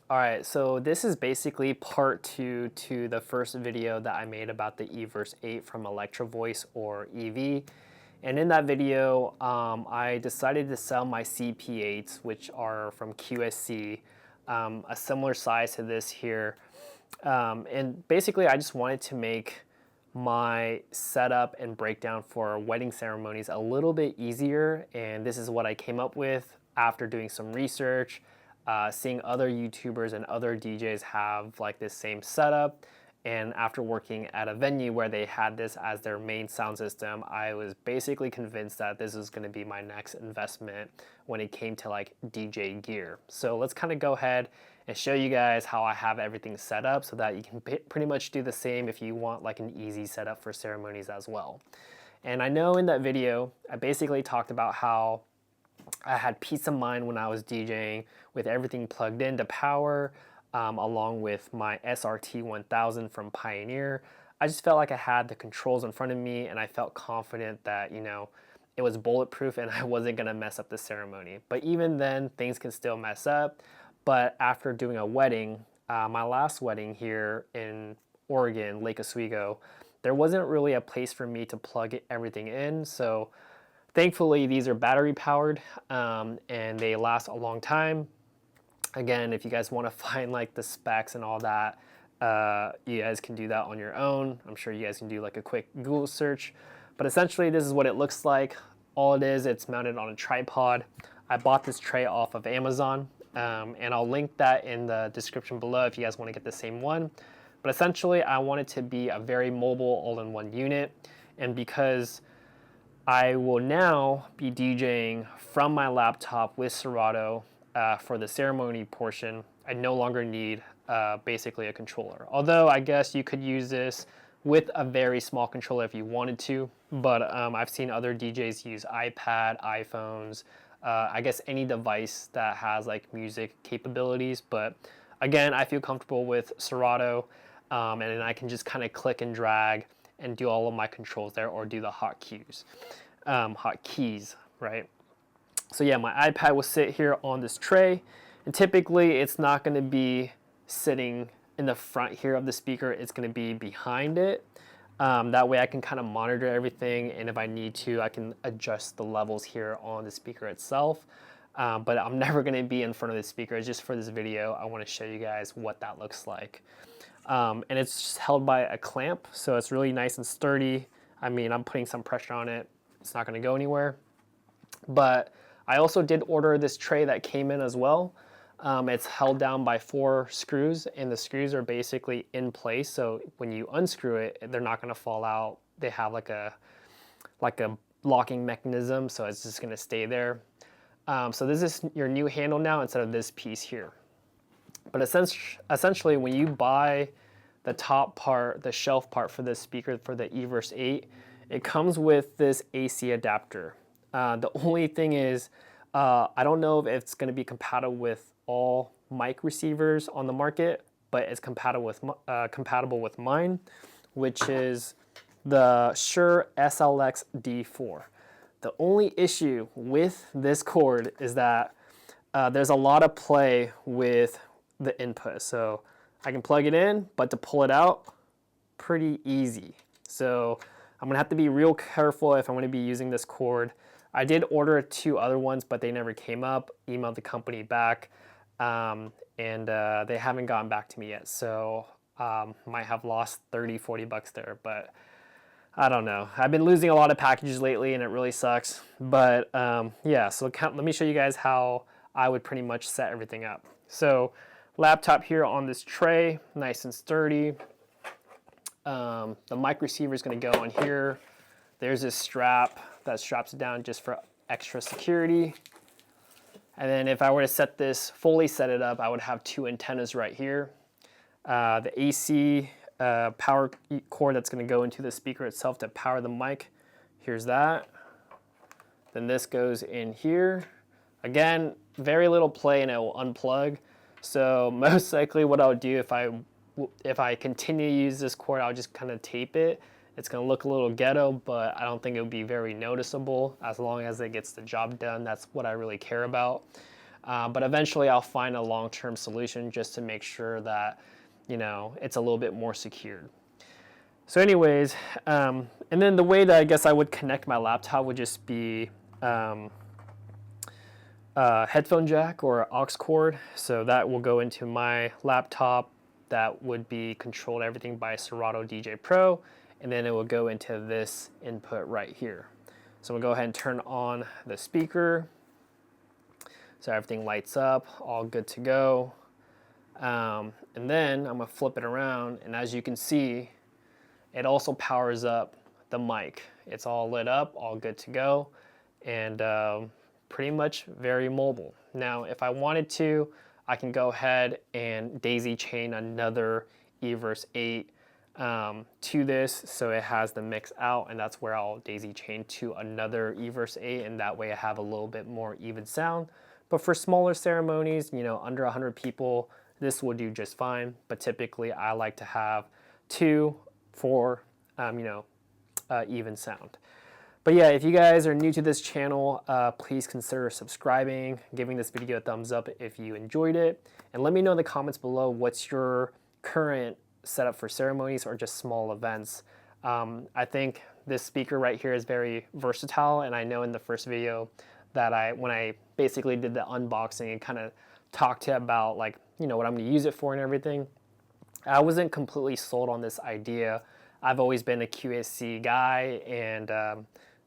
All right, so this is basically part two to the first video that I made about the Everse 8 from Electro Voice or EV. And in that video, I decided to sell my CP8s, which are from QSC, a similar size to this here. And basically, I just wanted to make my setup and breakdown for wedding ceremonies a little bit easier. And this is what I came up with after doing some research, seeing other YouTubers and other DJs have like this same setup. And after working at a venue where they had this as their main sound system, I was basically convinced that this was going to be my next investment when it came to like DJ gear. So let's kind of go ahead and show you guys how I have everything set up so that you can pretty much do the same if you want like an easy setup for ceremonies as well. And I know in that video, I basically talked about how I had peace of mind when I was DJing with everything plugged into power, along with my SRT 1000 from Pioneer. I just felt like I had the controls in front of me and I felt confident that, you know, it was bulletproof and I wasn't gonna mess up the ceremony. But even then, things can still mess up. But after doing a wedding, my last wedding here in Oregon, Lake Oswego, there wasn't really a place for me to plug everything in. So thankfully, these are battery powered and they last a long time. Again, if you guys want to find like the specs and all that, you guys can do that on your own. I'm sure you guys can do like a quick Google search. But essentially, this is what it looks like. All it is, it's mounted on a tripod. I bought this tray off of Amazon, and I'll link that in the description below if you guys want to get the same one. But essentially, I want it to be a very mobile all-in-one unit. And because I will now be DJing from my laptop with Serato for the ceremony portion, I no longer need basically a controller. Although I guess you could use this with a very small controller if you wanted to, but I've seen other DJs use iPad, iPhones, I guess any device that has like music capabilities. But again, I feel comfortable with Serato, and then I can just kind of click and drag and do all of my controls there, or do the hotkeys, right? So yeah, my iPad will sit here on this tray, and typically it's not going to be sitting in the front here of the speaker. It's going to be behind it. That way I can kind of monitor everything, and if I need to, I can adjust the levels here on the speaker itself. But I'm never going to be in front of the speaker. Just for this video, I want to show you guys what that looks like. And it's just held by a clamp, so it's really nice and sturdy. I mean, I'm putting some pressure on it. It's not going to go anywhere. But I also did order this tray that came in as well. It's held down by 4 screws, and the screws are basically in place. So when you unscrew it, they're not going to fall out. They have like a locking mechanism, so it's just going to stay there. So this is your new handle now instead of this piece here. But essentially, when you buy the top part, the shelf part for this speaker for the Everse 8, it comes with this AC adapter. The only thing is, I don't know if it's going to be compatible with all mic receivers on the market, but it's compatible with mine, which is the Shure SLX D4. The only issue with this cord is that there's a lot of play with the input. So I can plug it in, but to pull it out, pretty easy. So I'm gonna have to be real careful if I'm gonna be using this cord. I did order 2 other ones, but they never came up. Emailed the company back, and they haven't gotten back to me yet. So might have lost 30, 40 bucks there, but I don't know. I've been losing a lot of packages lately and it really sucks. But yeah, so let me show you guys how I would pretty much set everything up. So laptop here on this tray, nice and sturdy. The mic receiver is going to go on here. There's this strap that straps it down just for extra security. And then if I were to fully set it up, I would have 2 antennas right here. The AC power cord that's going to go into the speaker itself to power the mic. Here's that. Then this goes in here. Again, very little play and it will unplug. So most likely what I'll do if I continue to use this cord, I'll just kind of tape it. It's going to look a little ghetto, but I don't think it'll be very noticeable as long as it gets the job done. That's what I really care about. But eventually I'll find a long-term solution just to make sure that, you know, it's a little bit more secured. So anyways, and then the way that I guess I would connect my laptop would just be headphone jack or aux cord. So that will go into my laptop. That would be controlled everything by Serato DJ Pro, and then it will go into this input right here. So we'll go ahead and turn on the speaker. So everything lights up, all good to go. And then I'm gonna flip it around, and as you can see, it also powers up the mic. It's all lit up, all good to go, and pretty much very mobile. Now, if I wanted to, I can go ahead and daisy chain another Everse 8 to this, so it has the mix out, and that's where I'll daisy chain to another Everse 8, and that way I have a little bit more even sound. But for smaller ceremonies, you know, under 100 people, this will do just fine. But typically, I like to have 2 for, even sound. But yeah, if you guys are new to this channel, please consider subscribing, giving this video a thumbs up if you enjoyed it, and let me know in the comments below what's your current setup for ceremonies or just small events. I think this speaker right here is very versatile, and I know in the first video that when I basically did the unboxing and kind of talked about, like, you know, what I'm going to use it for and everything, I wasn't completely sold on this idea. I've always been a QSC guy, and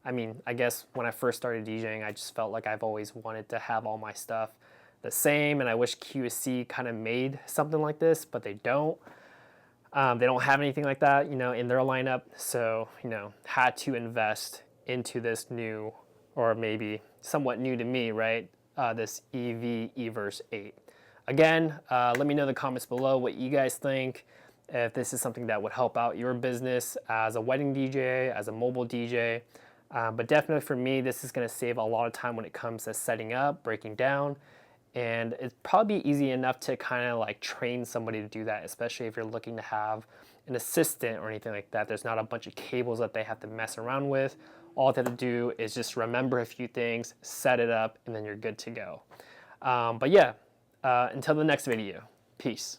I mean, I guess when I first started DJing, I just felt like I've always wanted to have all my stuff the same, and I wish QSC kind of made something like this, but they don't. They don't have anything like that, you know, in their lineup, so, you know, had to invest into this new, or maybe somewhat new to me, right? This Everse 8. Again, let me know in the comments below what you guys think, if this is something that would help out your business as a wedding DJ, as a mobile DJ. But definitely for me, this is going to save a lot of time when it comes to setting up, breaking down, and it's probably easy enough to kind of like train somebody to do that, especially if you're looking to have an assistant or anything like that. There's not a bunch of cables that they have to mess around with. All they have to do is just remember a few things, set it up, and then you're good to go. But yeah, until the next video, peace.